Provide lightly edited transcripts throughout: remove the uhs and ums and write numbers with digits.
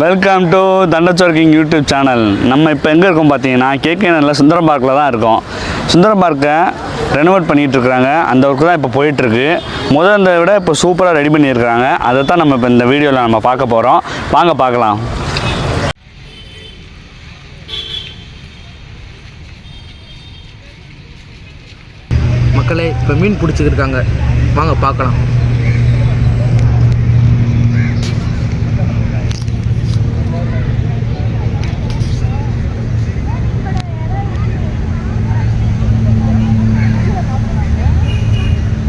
Welcome to தண்டச்சோர்க்கிங் YouTube channel. நம்ம இப்போ எங்கே இருக்கோம் பார்த்தீங்கன்னா கேகேநகரில் சுந்தரம் பார்க்கில் தான் இருக்கோம். சுந்தரம் பார்க்கை ரெனோவேட் பண்ணிகிட்ருக்குறாங்க. அந்த ஒர்க்கு தான் இப்போ போயிட்டுருக்கு. முதல்ல விட இப்போ சூப்பராக ரெடி பண்ணியிருக்கிறாங்க. அதை தான் நம்ம இப்போ இந்த வீடியோவில் நம்ம பார்க்க போகிறோம். வாங்க பார்க்கலாம். மக்களே இப்போ மீன் பிடிச்சிக்கிருக்காங்க, வாங்க பார்க்கலாம்.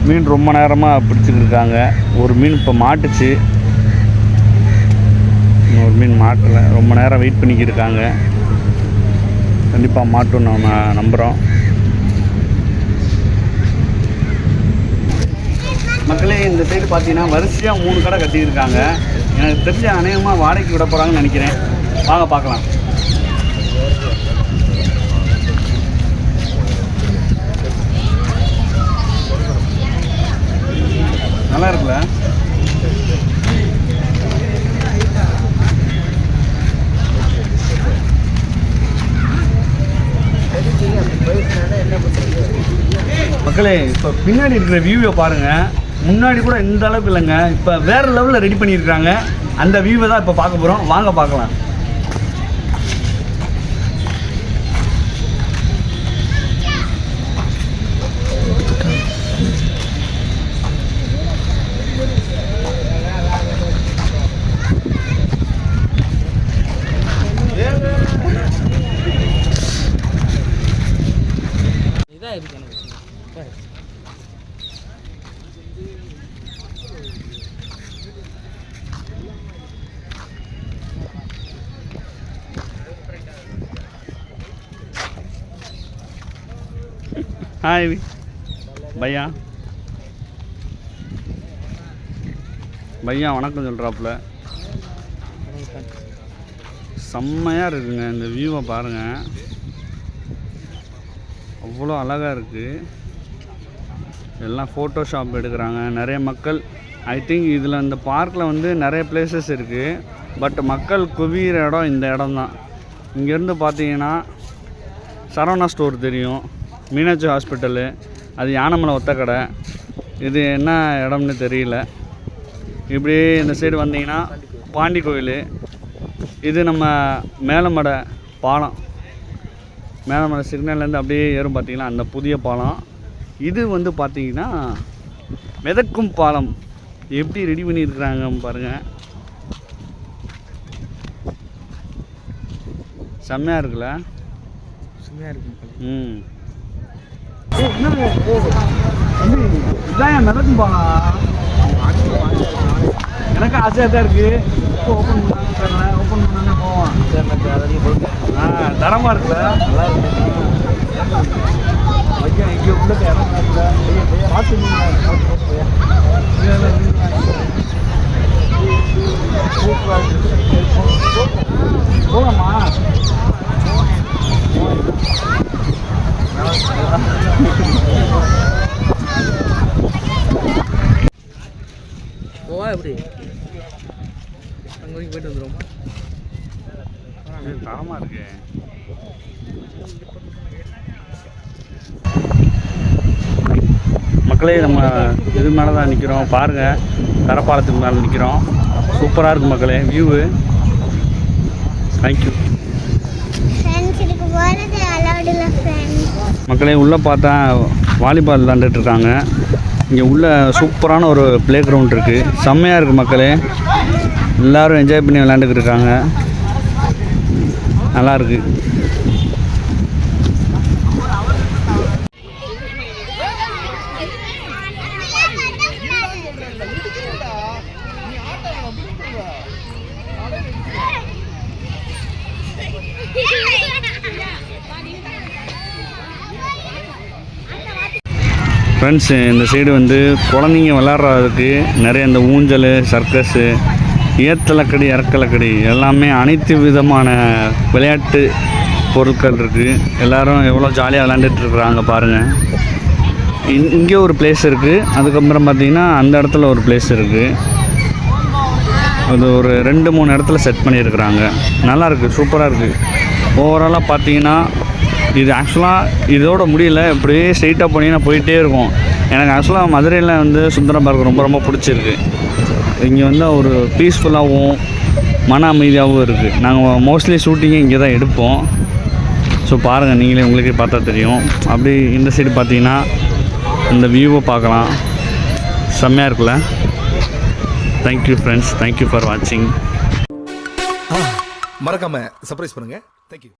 மீன் ரொம்ப நேரமாக பிடிச்சிக்கிருக்காங்க. ஒரு மீன் இப்போ மாட்டுச்சு, இன்னொரு மீன் மாட்டலை. ரொம்ப நேரம் வெயிட் பண்ணிக்கிருக்காங்க. கண்டிப்பாக மாட்டும் நம்ம நம்புகிறோம். மக்களே இந்த சைடு பார்த்தீங்கன்னா வரிசையாக 3 கடை கட்டியிருக்காங்க. எனக்கு தெரிஞ்ச அநேகமாக வாடகைக்கு விட போகிறாங்கன்னு நினைக்கிறேன். வாங்க பார்க்கலாம். நல்லா இருக்குல்ல? மக்களே இப்போ பின்னாடி இருக்கிற வியூவை பாருங்கள். முன்னாடி கூட இந்த அளவுக்கு இல்லைங்க, இப்போ வேறு லெவலில் ரெடி பண்ணியிருக்காங்க. அந்த வியூவை தான் இப்போ பார்க்க போகிறோம். வாங்க பார்க்கலாம். இதாக இருக்கு எனக்கு. ஹாய் பையா. பையா வணக்கம் சொல்கிறாப்புல. செம்மையாக இருக்குங்க. இந்த வியூவை பாருங்கள், அவ்வளோ அழகாக இருக்குது. எல்லாம் ஃபோட்டோஷாப் எடுக்கிறாங்க நிறைய மக்கள். ஐ திங்க் இதில் இந்த பார்க்கில் வந்து நிறைய பிளேசஸ் இருக்குது. பட் மக்கள் குவிகிற இடம் இந்த இடம் தான். இங்கேருந்து பார்த்தீங்கன்னா சரவணா ஸ்டோர் தெரியும், மீனாட்சி ஹாஸ்பிட்டலு, அது யானைமலை ஒத்தக்கடை. இது என்ன இடம்னு தெரியல. இப்படி இந்த சைடு வந்தீங்கன்னா பாண்டி கோயில். இது நம்ம மேலமடை பாலம், மேலமலை சிக்னல்லேருந்து அப்படியே ஏறும் பார்த்தீங்கன்னா அந்த புதிய பாலம். இது வந்து பார்த்தீங்கன்னா மிதக்கும் பாலம். எப்படி ரெடி பண்ணியிருக்கிறாங்க பாருங்கள், செம்மையாக இருக்குல்ல? செம்மையாக இருக்கு. இதான் மிதக்கும் பாலம். எனக்கு ஆசையாக தான் இருக்குது. இப்போ ஓப்பன் பண்ணாங்க, ஓப்பன் பண்ணானே போவோம். தரமாக இருக்குல்ல? நல்லா இருக்கு. ஐயா இங்கே உள்ள இடம் பார்த்து போகலாமா? போவா எப்படி அங்கே வரைக்கும் போயிட்டு வந்துடுவோமா? தரமாக இருக்கு. மக்களே நம்ம இது மேலே தான் நிற்கிறோம். பாருங்கள், கரப்பாலத்துக்கு மேலே நிற்கிறோம். சூப்பராக இருக்குது மக்களே வியூவு. தேங்க்யூ மக்களே. உள்ளே பார்த்தா வாலிபால் விளாண்டுட்ருக்காங்க. இங்கே உள்ள சூப்பரான ஒரு ப்ளே கிரவுண்ட் இருக்குது. செம்மையாக இருக்குது மக்களே. எல்லோரும் என்ஜாய் பண்ணி விளாண்டுக்கிட்டு இருக்காங்க. நல்லாயிருக்கு. ஃப்ரெண்ட்ஸ், இந்த சைடு வந்து குழந்தைங்க விளாட்றதுக்கு நிறைய இந்த ஊஞ்சல், சர்க்கஸு, ஏத்தலக்கடி, இறக்கலக்கடி எல்லாமே அனைத்து விதமான விளையாட்டு பொருட்கள் இருக்குது. எல்லோரும் எவ்வளோ ஜாலியாக விளாண்டுட்டுருக்குறாங்க பாருங்கள். இங்கே ஒரு பிளேஸ் இருக்குது. அதுக்கப்புறம் பார்த்திங்கன்னா அந்த இடத்துல ஒரு பிளேஸ் இருக்குது. அது ஒரு 2-3 இடத்துல செட் பண்ணியிருக்கிறாங்க. நல்லாயிருக்கு, சூப்பராக இருக்குது. ஓவராலாக பார்த்தீங்கன்னா இது ஆக்சுவலாக இதோட முடியல, இப்படியே ஸ்ட்ரெயிட்டாக போனீங்கன்னா போயிட்டே இருக்கும். எனக்கு ஆக்சுவலாக மதுரையில் வந்து சுந்தரம் பார்க் ரொம்ப ரொம்ப பிடிச்சிருக்கு. இங்கே வந்து ஒரு பீஸ்ஃபுல்லாகவும் மன அமைதியாகவும் இருக்குது. நாங்கள் மோஸ்ட்லி ஷூட்டிங்கே இங்கே தான் எடுப்போம். ஸோ பாருங்கள், நீங்களே உங்களுக்கே பார்த்தா தெரியும். அப்படி இந்த சைடு பார்த்தீங்கன்னா இந்த வியூவை பார்க்கலாம். செம்மையாக இருக்குல்ல. தேங்க்யூ ஃப்ரெண்ட்ஸ், தேங்க்யூ ஃபார் வாட்சிங். மறக்காம சர்ப்ரைஸ் பண்ணுங்க. தேங்க்யூ.